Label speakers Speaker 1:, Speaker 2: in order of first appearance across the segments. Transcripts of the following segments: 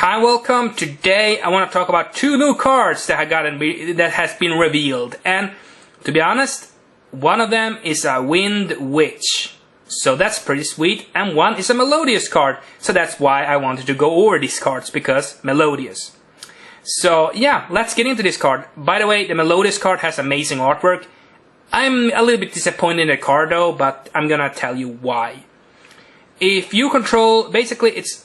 Speaker 1: Hi, welcome. Today I want to talk about two new cards that I got that has been revealed, and to be honest, one of them is a Wind Witch, so that's pretty sweet, and one is a Melodious card, so that's why I wanted to go over these cards, because Melodious. So yeah, let's get into this card. By the way, the Melodious card has amazing artwork. I'm a little bit disappointed in the card though, but I'm gonna tell you why. If you control, basically it's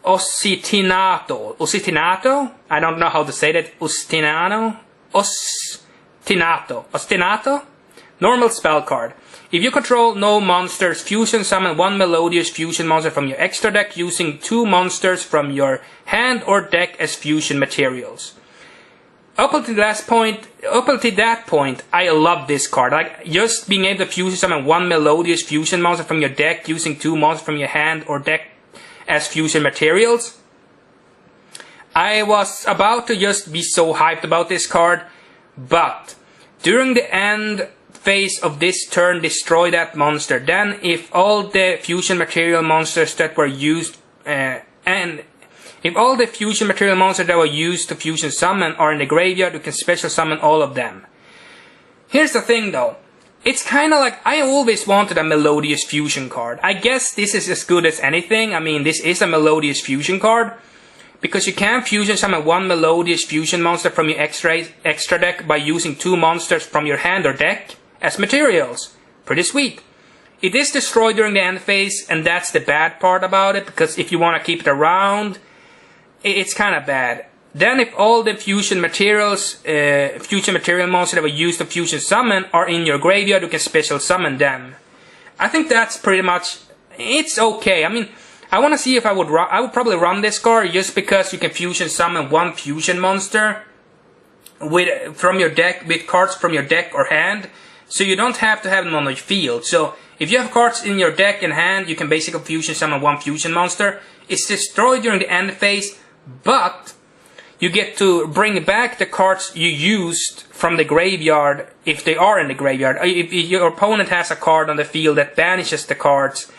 Speaker 1: Ostinato. Ostinato? I don't know how to say that. Ostinato? Ostinato? Normal spell card. If you control no monsters, fusion summon one Melodious fusion monster from your extra deck using two monsters from your hand or deck as fusion materials. Up until that point, I love this card. Like, just being able to fusion summon one Melodious fusion monster from your deck using two monsters from your hand or deck as fusion materials. I was about to just be so hyped about this card, but during the end phase of this turn, destroy that monster. Then, if all the fusion material monsters that were used if all the fusion material monsters that were used to fusion summon are in the graveyard, you can special summon all of them. Here's the thing though. It's kinda like, I always wanted a Melodious fusion card. I guess this is as good as anything. I mean, this is a Melodious fusion card, because you can fusion summon one Melodious fusion monster from your extra deck by using two monsters from your hand or deck as materials. Pretty sweet. It is destroyed during the end phase, and that's the bad part about it, because if you want to keep it around, it's kind of bad. Then if all the fusion material monsters that were used to fusion summon are in your graveyard, you can special summon them. I think that's pretty much, it's okay. I mean, I want to see if I would probably run this card just because you can fusion summon one fusion monster from your deck with cards from your deck or hand, so you don't have to have them on the field. So if you have cards in your deck and hand, you can basically fusion summon one fusion monster. It's destroyed during the end phase, but you get to bring back the cards you used from the graveyard if they are in the graveyard. If your opponent has a card on the field that banishes the cards,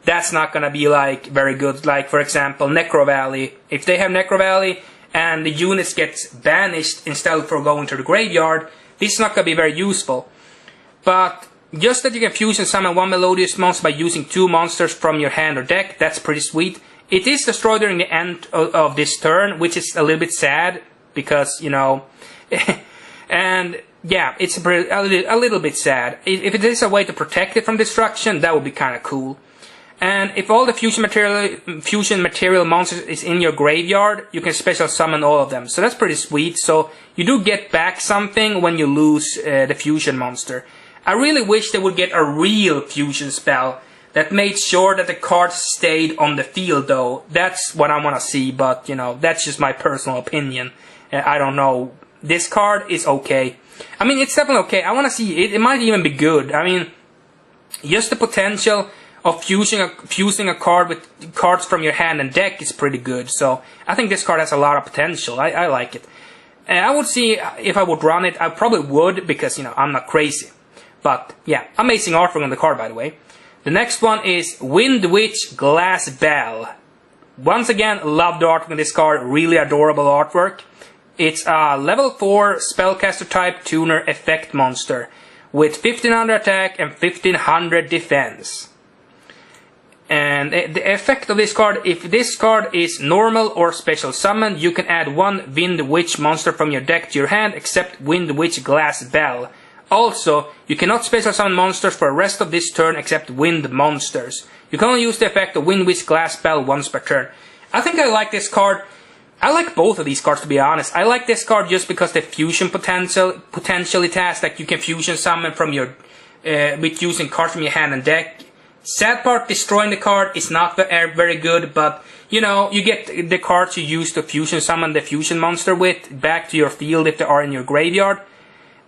Speaker 1: that's not gonna be like very good. Like, for example, Necro Valley. If they have Necro Valley and the units gets banished instead of going to the graveyard, this is not gonna be very useful. But just that you can fusion summon one Melodious monster by using two monsters from your hand or deck, that's pretty sweet. It is destroyed during the end of this turn, which is a little bit sad, because, you know, and yeah, it's a little bit sad. If it is a way to protect it from destruction, that would be kind of cool. And if all the fusion material monsters is in your graveyard, you can special summon all of them. So that's pretty sweet. So you do get back something when you lose the fusion monster. I really wish they would get a real fusion spell that made sure that the cards stayed on the field though. That's what I want to see, but you know, that's just my personal opinion. I don't know. This card is okay. I mean, it's definitely okay. I want to see it. It might even be good. I mean, just the potential of fusing a card with cards from your hand and deck is pretty good. So I think this card has a lot of potential. I like it. I would see if I would run it. I probably would, because, you know, I'm not crazy. But yeah, amazing artwork on the card, by the way. The next one is Wind Witch Glass Bell. Once again, love the artwork on this card. Really adorable artwork. It's a level 4 Spellcaster type tuner effect monster with 1500 attack and 1500 defense. And the effect of this card, if this card is normal or special summoned, you can add one Wind Witch monster from your deck to your hand except Wind Witch Glass Bell. Also, you cannot special summon monsters for the rest of this turn except wind monsters. You can only use the effect of Wind Witch Glass Bell once per turn. I think I like this card. I like both of these cards, to be honest. I like this card just because the fusion potential it has, like you can fusion summon from your with using cards from your hand and deck. Sad part, destroying the card is not very good, but you know, you get the cards you use to fusion summon the fusion monster with back to your field if they are in your graveyard.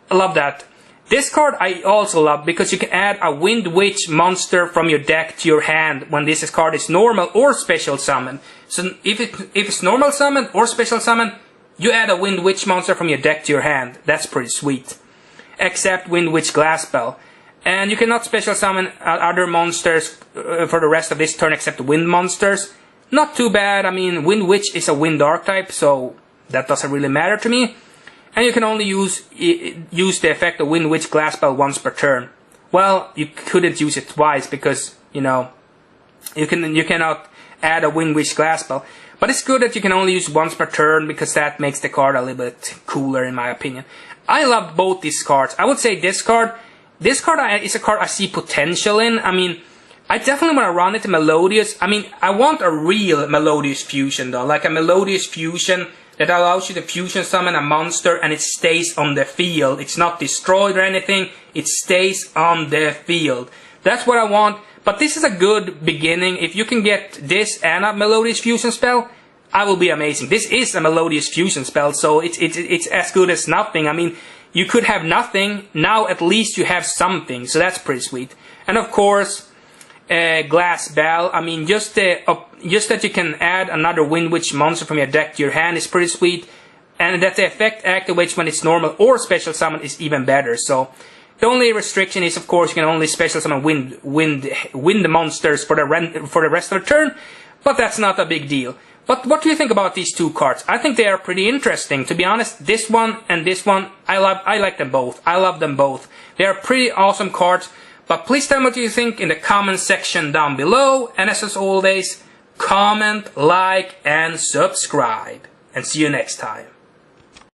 Speaker 1: I love that. This card I also love because you can add a Wind Witch monster from your deck to your hand when this card is normal or special summon. So if it's normal summon or special summon, you add a Wind Witch monster from your deck to your hand. That's pretty sweet. Except Wind Witch Glass Bell. And you cannot special summon other monsters for the rest of this turn except wind monsters. not too bad. I mean, Wind Witch is a wind archetype, so that doesn't really matter to me. And you can only use the effect of Wind Witch Glass Spell once per turn. Well, you couldn't use it twice because, you know, you cannot add a Wind Witch Glass Spell. But it's good that you can only use once per turn because that makes the card a little bit cooler in my opinion. I love both these cards. I would say this card is a card I see potential in. I mean, I definitely want to run it in Melodious. I mean, I want a real Melodious fusion though, like a Melodious fusion that allows you to fusion summon a monster and it stays on the field. It's not destroyed or anything, it stays on the field. That's what I want, but this is a good beginning. If you can get this and a Melodious fusion spell, I will be amazing. This is a Melodious fusion spell, so it's as good as nothing. I mean, you could have nothing, now at least you have something, so that's pretty sweet. And of course, Glass Bell. I mean, just that you can add another Wind Witch monster from your deck to your hand is pretty sweet, and that the effect activates when it's normal or special summon is even better. So the only restriction is, of course, you can only special summon wind monsters for the rest of the turn, but that's not a big deal. But what do you think about these two cards? I think they are pretty interesting. To be honest, this one and this one, I like them both. I love them both. They are pretty awesome cards. But please tell me what you think in the comment section down below. And as always, comment, like, and subscribe. And see you next time.